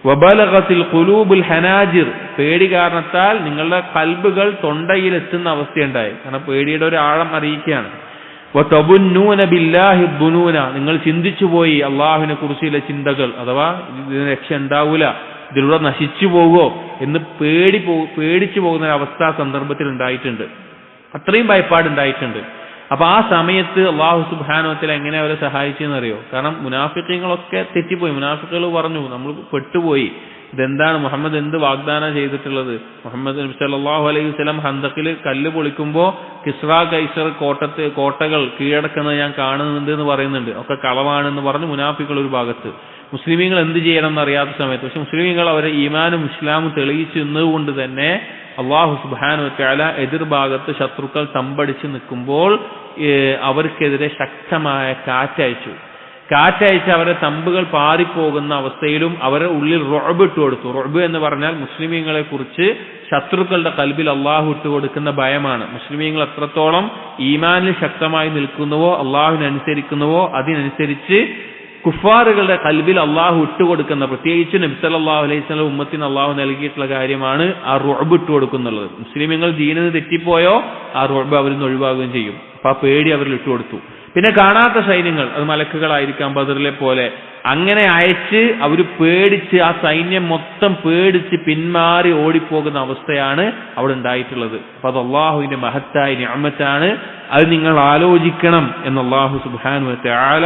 വബലഗത്തിൽ ഖുലൂബുൽ ഹനാജിർ, പേടി കാരണത്താൽ നിങ്ങളുടെ കൽബുകൾ തൊണ്ടയിൽ എത്തുന്ന അവസ്ഥയുണ്ടായി. കാരണം പേടിയുടെ ഒരു ആഴം അറിയിക്കുകയാണ്. വതബുന്നൂന ബില്ലാഹി ദുനൂന, നിങ്ങൾ ചിന്തിച്ചു പോയി അള്ളാഹുവിനെ കുറിച്ചുള്ള ചിന്തകൾ, അഥവാ ഇതിന് രക്ഷ ഉണ്ടാവൂല, ഇതിലൂടെ നശിച്ചു പോകുമോ എന്ന് പേടിച്ചു പോകുന്ന ഒരു അവസ്ഥ സന്ദർഭത്തിൽ ഉണ്ടായിട്ടുണ്ട്. അത്രയും ഭയപ്പാടുണ്ടായിട്ടുണ്ട്. അപ്പൊ ആ സമയത്ത് അള്ളാഹു സുബ്ഹാനഹു വ തആല എങ്ങനെ അവരെ സഹായിച്ചെന്നറിയോ? കാരണം മുനാഫിഖീങ്ങളൊക്കെ തെറ്റിപ്പോയി. മുനാഫിഖുകൾ പറഞ്ഞു, നമ്മൾ പെട്ടുപോയി, ഇതെന്താണ് മുഹമ്മദ് എന്ത് വാഗ്ദാനം ചെയ്തിട്ടുള്ളത്? മുഹമ്മദ് നബി സല്ലല്ലാഹു അലൈഹി വസല്ലം ഹന്തക്കിൽ കല്ല് പൊളിക്കുമ്പോൾ കിസ്റ കൈസർ കോട്ടകൾ കീഴടക്കുന്നത് ഞാൻ കാണുന്നുണ്ട് എന്ന് പറയുന്നുണ്ട്. ഒക്കെ കളവാണെന്ന് പറഞ്ഞ് മുനാഫിക്കുകൾ ഒരു ഭാഗത്ത്, മുസ്ലിമീങ്ങൾ എന്ത് ചെയ്യണം എന്നറിയാത്ത സമയത്ത്. പക്ഷെ മുസ്ലിമീങ്ങൾ അവരെ ഈമാനും ഇസ്ലാമും തെളിയിച്ചു നിന്നുകൊണ്ട് തന്നെ അള്ളാഹു സുബ്ഹാനഹു വ തആല എതിർഭാഗത്ത് ശത്രുക്കൾ തമ്പടിച്ച് നിൽക്കുമ്പോൾ അവർക്കെതിരെ ശക്തമായ കാറ്റയച്ചു അവരെ തമ്പുകൾ പാറിപ്പോകുന്ന അവസ്ഥയിലും അവരുടെ ഉള്ളിൽ റുഅബ് ഇട്ട് കൊടുത്തു. റുഅബ് എന്ന് പറഞ്ഞാൽ മുസ്ലിമീങ്ങളെ കുറിച്ച് ശത്രുക്കളുടെ കൽബിൽ അള്ളാഹു ഇട്ട് കൊടുക്കുന്ന ഭയമാണ്. മുസ്ലിമീങ്ങൾ എത്രത്തോളം ഈമാനിൽ ശക്തമായി നിൽക്കുന്നുവോ, അള്ളാഹുവിനനുസരിക്കുന്നുവോ, അതിനനുസരിച്ച് കുഫാറുകളുടെ കൽബിൽ അള്ളാഹു ഇട്ടുകൊടുക്കുന്ന, പ്രത്യേകിച്ച് നബി സല്ലല്ലാഹു അലൈഹി വസല്ലം ഉമ്മത്തിന് അള്ളാഹു നൽകിയിട്ടുള്ള കാര്യമാണ് ആ റുഅബ് ഇട്ട് കൊടുക്കുന്നുള്ളത്. മുസ്ലിമീങ്ങൾ ദീനിന് തെറ്റിപ്പോയോ ആ റുഅബ് അവരിൽ നിന്ന് ഒഴിവാകുകയും ചെയ്യും. അപ്പൊ ആ പേടി അവരിൽ ഇട്ടുകൊടുത്തു. പിന്നെ കാണാത്ത സൈന്യങ്ങൾ, അത് മലക്കുകളായിരിക്കാം, ബദറിലെ പോലെ, അങ്ങനെ അയച്ച് അവർ പേടിച്ച്, ആ സൈന്യം മൊത്തം പേടിച്ച് പിന്മാറി ഓടിപ്പോകുന്ന അവസ്ഥയാണ് അവിടെ ഉണ്ടായിട്ടുള്ളത്. അപ്പൊ അത് അള്ളാഹുവിന്റെ മഹത്തായ നിഅമത്താണ്. അത് നിങ്ങൾ ആലോചിക്കണം എന്ന് അള്ളാഹു സുബ്ഹാനഹു വ തആല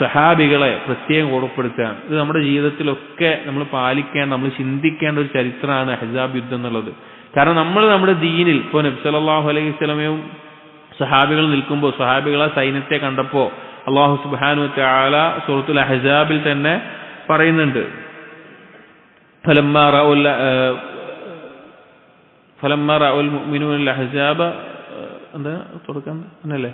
സഹാബികളെ പ്രത്യേകം ഓർമ്മപ്പെടുത്തുകയാണ്. ഇത് നമ്മുടെ ജീവിതത്തിലൊക്കെ നമ്മൾ പാലിക്കേണ്ട, നമ്മൾ ചിന്തിക്കേണ്ട ഒരു ചരിത്രമാണ് അഹ്സാബ് യുദ്ധം എന്നുള്ളത്. കാരണം നമ്മൾ നമ്മുടെ ദീനിൽ ഇപ്പോൾ നബി സല്ലല്ലാഹു അലൈഹി വസല്ലമയും സഹാബികൾ നിൽക്കുമ്പോൾ, സഹാബികളെ സൈന്യത്തെ കണ്ടപ്പോൾ അല്ലാഹു സുബ്ഹാനഹു വ തആല സൂറത്തുൽ അഹ്സാബിൽ തന്നെ പറയുന്നുണ്ട്, ഫലമ്മാ റഅഉൽ മുഅ്മിനൂന അഹ്സാബ എന്താ തുറക്കാൻ അല്ലേ,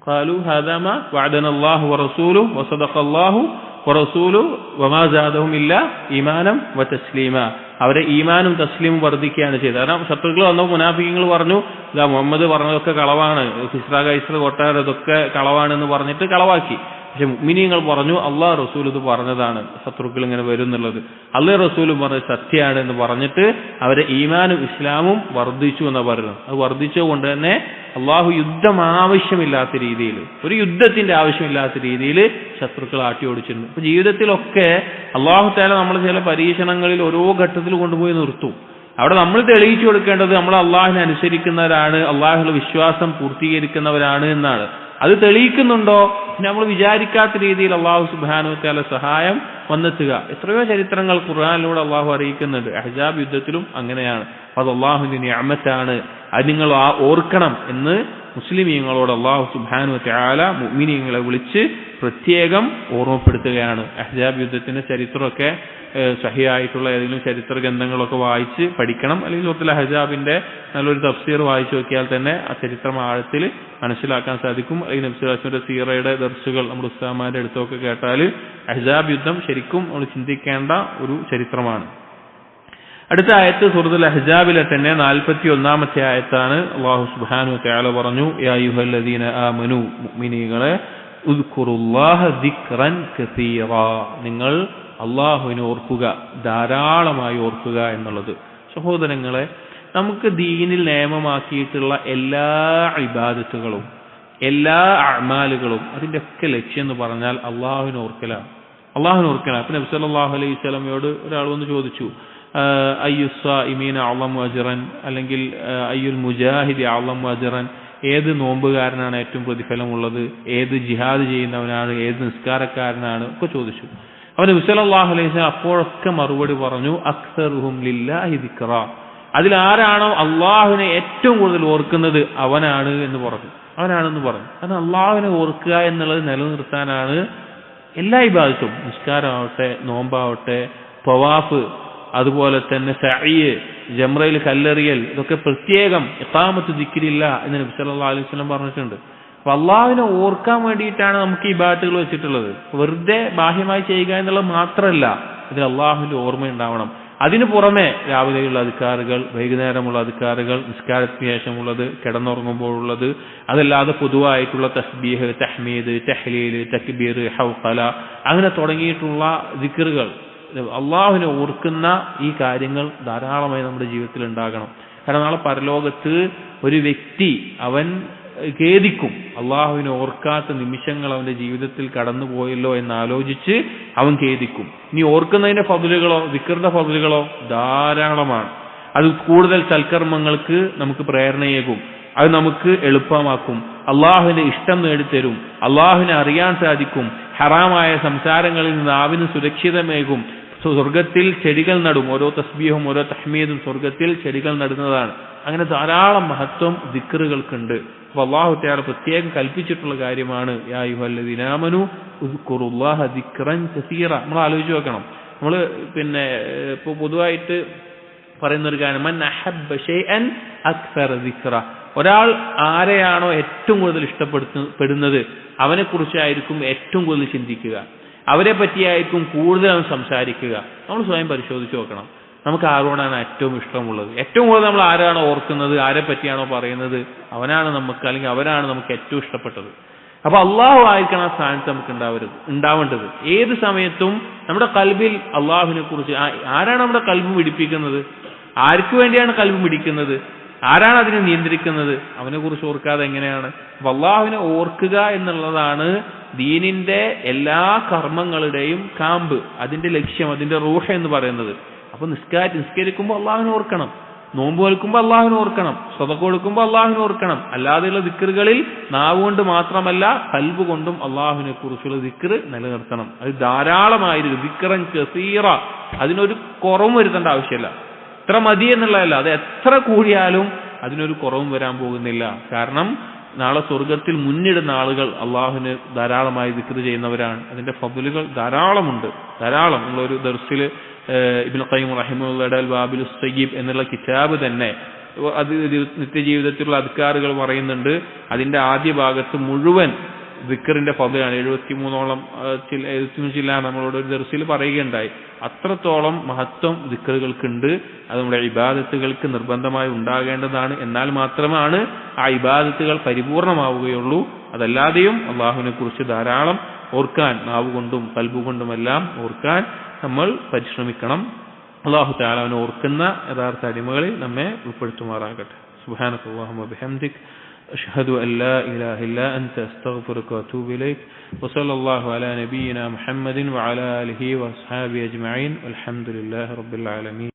ഖാലു ഹാദാ മാ വഅദന അല്ലാഹു വറസൂലുഹു വസദഖ അല്ലാഹു വറസൂലുഹു വമാ സാദഹും ഇല്ലാ ഈമാനം വതസ്ലീമ. അവരെ ഈമാനും തസ്ലീമും വർദ്ധിക്കുകയാണ് ചെയ്തത്. കാരണം ശത്രുക്കൾ വന്നപ്പോൾ മുനാഫിഖീങ്ങൾ പറഞ്ഞു, ഇതാ മുഹമ്മദ് പറഞ്ഞതൊക്കെ കളവാണ്, കിസ്റ കൈസർ കൊട്ടാരം ഇതൊക്കെ കളവാണെന്ന് പറഞ്ഞിട്ട് കളവാക്കി. പക്ഷെ മുഅ്മിനീങ്ങൾ പറഞ്ഞു അള്ളാഹ് റസൂൽ ഇത് പറഞ്ഞതാണ്, ശത്രുക്കൾ ഇങ്ങനെ വരും എന്നുള്ളത്. അള്ളാഹ് റസൂലും പറഞ്ഞത് സത്യമാണ് എന്ന് പറഞ്ഞിട്ട് അവരെ ഈമാനും ഇസ്ലാമും വർദ്ധിച്ചു എന്നാണ് പറയുന്നത്. അത് വർദ്ധിച്ചുകൊണ്ട് തന്നെ അള്ളാഹു യുദ്ധം ആവശ്യമില്ലാത്ത രീതിയിൽ, ഒരു യുദ്ധത്തിന്റെ ആവശ്യമില്ലാത്ത രീതിയിൽ ശത്രുക്കൾ ആട്ടി ഓടിച്ചിട്ടുണ്ട്. അപ്പൊ ജീവിതത്തിലൊക്കെ അള്ളാഹു തആല നമ്മൾ ചില പരീക്ഷണങ്ങളിൽ ഓരോ ഘട്ടത്തിൽ കൊണ്ടുപോയി നിർത്തും. അവിടെ നമ്മൾ തെളിയിച്ചു കൊടുക്കേണ്ടത് നമ്മൾ അള്ളാഹിനെ അനുസരിക്കുന്നവരാണ്, അള്ളാഹുവിന്റെ വിശ്വാസം പൂർത്തീകരിക്കുന്നവരാണ് എന്നാണ്. അത് തെളിയിക്കുന്നുണ്ടോ? നമ്മൾ വിചാരിക്കാത്ത രീതിയിൽ അള്ളാഹു സുബ്ഹാനഹു വ തആല സഹായം വന്നെത്തുക. എത്രയോ ചരിത്രങ്ങൾ ഖുർആനിലൂടെ അള്ളാഹു അറിയിക്കുന്നുണ്ട്. അഹ്സാബ് യുദ്ധത്തിലും അങ്ങനെയാണ്. അത് അള്ളാഹുവിന്റെ നിഅമത്താണ്, അത് നിങ്ങൾ ഓർക്കണം എന്ന് മുസ്ലിമീങ്ങളോട് അള്ളാഹു സുബ്ഹാനഹു വ തആല മുഅ്മിനീങ്ങളെ വിളിച്ച് പ്രത്യേകം ഓർമ്മപ്പെടുത്തുകയാണ്. അഹ്സാബ് യുദ്ധത്തിന്റെ ചരിത്രമൊക്കെ സഹിയായിട്ടുള്ള ഏതെങ്കിലും ചരിത്ര ഗ്രന്ഥങ്ങളൊക്കെ വായിച്ച് പഠിക്കണം. അല്ലെങ്കിൽ സൂറത്തുൽ അഹ്സാബിന്റെ നല്ലൊരു തഫ്സീർ വായിച്ചു നോക്കിയാൽ തന്നെ ആ ചരിത്രം ആഴത്തിൽ മനസ്സിലാക്കാൻ സാധിക്കും. അല്ലെങ്കിൽ നബി സല്ലല്ലാഹു അലൈഹി വസല്ലം സീറയുടെ ദർസുകൾ നമ്മുടെ ഉസ്താദുമാരുടെ അടുത്തൊക്കെ കേട്ടാൽ അഹ്സാബ് യുദ്ധം ശരിക്കും നമ്മൾ ചിന്തിക്കേണ്ട ഒരു ചരിത്രമാണ്. അടുത്ത ആയത്ത് സൂറത്തുൽ അഹ്സാബിലെ തന്നെ 41-ാമത്തെ ആയത്താണ്. അല്ലാഹു സുബ്ഹാനഹു വ തആല പറഞ്ഞു, യാ അയ്യുഹല്ലദീന ആമനൂ, മുഅ്മിനീങ്ങളെ, ഉദ്കുറുല്ലാഹ ദിക്റൻ കസീറാ, നിങ്ങൾ അള്ളാഹുവിനെ ഓർക്കുക, ധാരാളമായി ഓർക്കുക എന്നുള്ളത്. സഹോദരങ്ങളെ, നമുക്ക് ദീനിൽ നിയമമാക്കിയിട്ടുള്ള എല്ലാ ഇബാദത്തുകളും എല്ലാ അഅ്മാലുകളും അതിന്റെ ഒക്കെ ലക്ഷ്യം എന്ന് പറഞ്ഞാൽ അള്ളാഹുവിനെ ഓർക്കലാണ്. അപ്പൊ നബി സല്ലല്ലാഹു അലൈഹി വസല്ലമയോട് ഒരാൾ വന്ന് ചോദിച്ചു, അയ്യുസ്സായിമീന അഅ്ളമു അജ്റൻ, അല്ലെങ്കിൽ അയ്യുൽ മുജാഹിദി അഅ്ളമു അജ്റൻ, ഏത് നോമ്പുകാരനാണ് ഏറ്റവും പ്രതിഫലമുള്ളത്, ഏത് ജിഹാദ് ചെയ്യുന്നവനാണ്, ഏത് നിസ്കാരക്കാരനാണ് ഒക്കെ ചോദിച്ചു. അവൻ നബി സല്ലല്ലാഹു അലൈഹി വസല്ലം അപ്പോഴൊക്കെ മറുപടി പറഞ്ഞു, അക്സറുഹും ലില്ലാഹി ദിക്റ, അതിലാരാണോ അള്ളാഹുവിനെ ഏറ്റവും കൂടുതൽ ഓർക്കുന്നത് അവനാണെന്ന് പറഞ്ഞു. കാരണം അള്ളാഹുവിനെ ഓർക്കുക എന്നുള്ളത് നിലനിർത്താനാണ് എല്ലാ ഇബാദത്തും. നിസ്കാരമാവട്ടെ, നോമ്പാവട്ടെ, തവാഫ്, അതുപോലെ തന്നെ സഅയ്, ജംറയിൽ കല്ലെറിയൽ, ഇതൊക്കെ പ്രത്യേകം ഇഖാമത്ത് ദിക്രില്ല എന്ന് നബി സല്ലല്ലാഹു അലൈഹി വസല്ലം പറഞ്ഞിട്ടുണ്ട്. അപ്പൊ അള്ളാഹുവിനെ ഓർക്കാൻ വേണ്ടിയിട്ടാണ് നമുക്ക് ഈ ഇബാദത്തുകൾ വെച്ചിട്ടുള്ളത്. വെറുതെ ബാഹ്യമായി ചെയ്യുക എന്നുള്ളത് മാത്രമല്ല, ഇതിൽ അള്ളാഹുവിന്റെ ഓർമ്മ ഉണ്ടാവണം. അതിനു പുറമെ രാവിലെയുള്ള അദ്കാറുകൾ, വൈകുന്നേരമുള്ള അദ്കാറുകൾ, നിസ്കാരത്തിന് ശേഷമുള്ളത്, കിടന്നുറങ്ങുമ്പോഴുള്ളത്, അതല്ലാതെ പൊതുവായിട്ടുള്ള തസ്ബീഹ്, തഹ്മീദ്, തഹ്ലീൽ, തക്ബീർ, ഹൗഖല, അങ്ങനെ തുടങ്ങിയിട്ടുള്ള ദിക്റുകൾ, അള്ളാഹുവിനെ ഓർക്കുന്ന ഈ കാര്യങ്ങൾ ധാരാളമായി നമ്മുടെ ജീവിതത്തിൽ ഉണ്ടാകണം. കാരണം നാളെ പരലോകത്ത് ഒരു വ്യക്തി അവൻ ഖേദിക്കും, അള്ളാഹുവിനെ ഓർക്കാത്ത നിമിഷങ്ങൾ അവന്റെ ജീവിതത്തിൽ കടന്നുപോയല്ലോ എന്നാലോചിച്ച് അവൻ ഖേദിക്കും. ഇനി ഓർക്കുന്നതിന്റെ ഫضലുകളോ ദിക്റിന്റെ ഫضലുകളോ ധാരാളമാണ്. അത് കൂടുതൽ സൽക്കർമ്മങ്ങൾക്ക് നമുക്ക് പ്രേരണയേകും, അത് നമുക്ക് എളുപ്പമാക്കും, അള്ളാഹുവിന്റെ ഇഷ്ടം നേടിത്തരും, അള്ളാഹുവിനെ അറിയാൻ സാധിക്കും. ഹറാമായ സംസാരങ്ങളിൽ നിന്ന് നാവിന് സുരക്ഷിതമേകും. സ്വർഗത്തിൽ ചെടികൾ നടും. ഓരോ തസ്ബീഹും ഓരോ തഹ്മീദും സ്വർഗത്തിൽ ചെടികൾ നടുന്നതാണ്. അങ്ങനെ ധാരാളം മഹത്വം ദിക്റുകൾക്കുണ്ട്. അപ്പോൾ അല്ലാഹു തആല പ്രത്യേകം കൽപ്പിച്ചിട്ടുള്ള കാര്യമാണ് യാ അയ്യുഹല്ലദീന ആമനൂ ഉസ്കുറുല്ലാഹ ദിക്റൻ കസീറ. നമ്മൾ ആലോചിച്ച് നോക്കണം. നമ്മൾ ഇപ്പോൾ പൊതുവായിട്ട് പറയുന്നൊരു കാര്യം മൻ അഹബ്ബ ഷൈഅൻ അക്സറ ദിക്റ. ഒരാൾ ആരെയാണോ ഏറ്റവും കൂടുതൽ ഇഷ്ടപ്പെടുന്നത് അവനെക്കുറിച്ചായിരിക്കും ഏറ്റവും കൂടുതൽ ചിന്തിക്കുക, അവരെ പറ്റിയായിരിക്കും കൂടുതൽ അവൻ സംസാരിക്കുക. നമ്മൾ സ്വയം പരിശോധിച്ച് നോക്കണം. നമുക്ക് ആരോടാണ് ഏറ്റവും ഇഷ്ടമുള്ളത്? ഏറ്റവും കൂടുതൽ നമ്മൾ ആരാണോ ഓർക്കുന്നത്, ആരെ പറ്റിയാണോ പറയുന്നത്, അവനാണ് നമുക്ക്, അല്ലെങ്കിൽ അവരാണ് നമുക്ക് ഏറ്റവും ഇഷ്ടപ്പെട്ടത്. അപ്പൊ അള്ളാഹു ആയിരിക്കണം ആ സ്ഥാനത്ത് നമുക്ക് ഉണ്ടാവേണ്ടത്. ഏത് സമയത്തും നമ്മുടെ കൽബിൽ അള്ളാഹുവിനെ കുറിച്ച്, ആരാണ് നമ്മുടെ കൽബ് പിടിപ്പിക്കുന്നത്, ആർക്കു വേണ്ടിയാണ് കൽബ് പിടിക്കുന്നത്, ആരാണ് അതിനെ നിയന്ത്രിക്കുന്നത്, അവനെ കുറിച്ച് ഓർക്കാതെ എങ്ങനെയാണ്? അപ്പൊ അള്ളാഹുവിനെ ഓർക്കുക എന്നുള്ളതാണ് ദീനിന്റെ എല്ലാ കർമ്മങ്ങളുടെയും കാമ്പ്, അതിന്റെ ലക്ഷ്യം, അതിന്റെ റൂഹ എന്ന് പറയുന്നത്. അപ്പൊ നിസ്കരിക്കുമ്പോൾ അള്ളാഹുവിനെ ഓർക്കണം, നോമ്പ് വെൽക്കുമ്പോൾ അള്ളാഹുവിനെ ഓർക്കണം, സദഖ കൊടുക്കുമ്പോൾ അള്ളാഹുവിനെ ഓർക്കണം. അല്ലാതെയുള്ള ദിക്റുകളിൽ നാവ് കൊണ്ട് മാത്രമല്ല കൽബ് കൊണ്ടും അള്ളാഹുവിനെ കുറിച്ചുള്ള ദിക്ർ നിലനിർത്തണം. അത് ധാരാളമായിരുന്നു. ദിക്റൻ കസീറ. അതിനൊരു കുറവും വരുത്തേണ്ട ആവശ്യമില്ല. എത്ര മതി എന്നുള്ളതല്ല, അത് എത്ര കൂടിയാലും അതിനൊരു കുറവും വരാൻ പോകുന്നില്ല. കാരണം നാളെ സ്വർഗത്തിൽ മുന്നിടുന്ന ആളുകൾ അള്ളാഹുവിന് ധാരാളമായി ദിക്ർ ചെയ്യുന്നവരാണ്. അതിന്റെ ഫദ്ലുകൾ ധാരാളമുണ്ട്, ധാരാളം. നമ്മളൊരു ദർസിൽ ഇബ്നു ഖയ്യിം റഹിമഹുള്ളാഹുടെ അൽ വാബിലുസ് സയ്യിബ് എന്നുള്ള കിതാബ് തന്നെ അത് നിത്യജീവിതത്തിലുള്ള അദ്കാറുകൾ പറയുന്നുണ്ട്. അതിന്റെ ആദ്യ ഭാഗത്ത് മുഴുവൻ ദിക്റിന്റെ ഫദ്ലാണ്. 73ഓളം 75 നമ്മളോട് ഒരു ദർസിൽ പറയുകയുണ്ടായി. അത്രത്തോളം മഹത്വം ദിക്റുകൾക്കുണ്ട്. അത് നമ്മുടെ ഇബാദത്തുകൾക്ക് നിർബന്ധമായി ഉണ്ടാകേണ്ടതാണ്. എന്നാൽ മാത്രമാണ് ആ ഇബാദത്തുകൾ പരിപൂർണമാവുകയുള്ളൂ. അതല്ലാതെയും അള്ളാഹുവിനെ കുറിച്ച് ധാരാളം ഓർക്കാൻ, നാവ് കൊണ്ടും കൽബ് കൊണ്ടുമെല്ലാം ഓർക്കാൻ നമ്മൾ പരിശ്രമിക്കണം. അല്ലാഹു തആല അവനെ ഓർക്കുന്ന യഥാർത്ഥ അടിമകളിൽ നമ്മെ ഉൾപ്പെടുത്തുമാറാകട്ടെ. സുബ്ഹാനക്കല്ലാഹുമ്മ ബിഹംദിക് അഷ്ഹദു അൻ ലാ ഇലാഹ ഇല്ലാ അൻത അസ്തഗ്ഫിറുക വഅതൂബു ഇലൈക് വസല്ലല്ലാഹു അലാ നബിയിനാ മുഹമ്മദിൻ വഅലാ ആലിഹി വഅസ്ഹാബിഹി അജ്മഈൻ വൽഹംദുലില്ലാഹി റബ്ബിൽ ആലമീൻ.